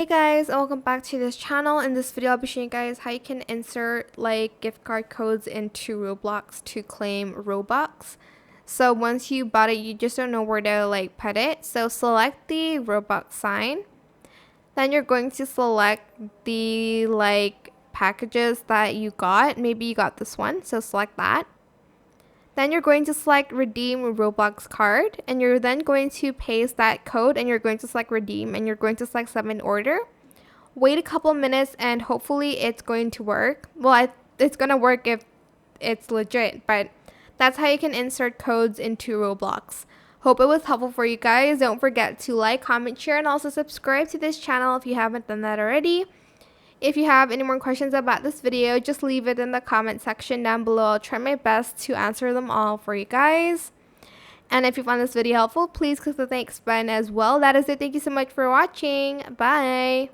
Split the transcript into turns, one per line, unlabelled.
Hey guys, welcome back to this channel. In this video, I'll be showing you guys how you can insert like gift card codes into Roblox to claim Robux. So once you bought it, you just don't know where to like put it. So select the Robux sign. Then you're going to select the like packages that you got. Maybe you got this one, so select that. Then you're going to select redeem Roblox card, and you're then going to paste that code, and you're going to select redeem, and you're going to select submit order. Wait a couple minutes and hopefully it's going to work. Well, it's going to work if it's legit, but that's how you can insert codes into Roblox. Hope it was helpful for you guys. Don't forget to like, comment, share, and also subscribe to this channel if you haven't done that already. If you have any more questions about this video, just leave it in the comment section down below. I'll try my best to answer them all for you guys. And if you found this video helpful, please click the thanks button as well. That is it. Thank you so much for watching. Bye.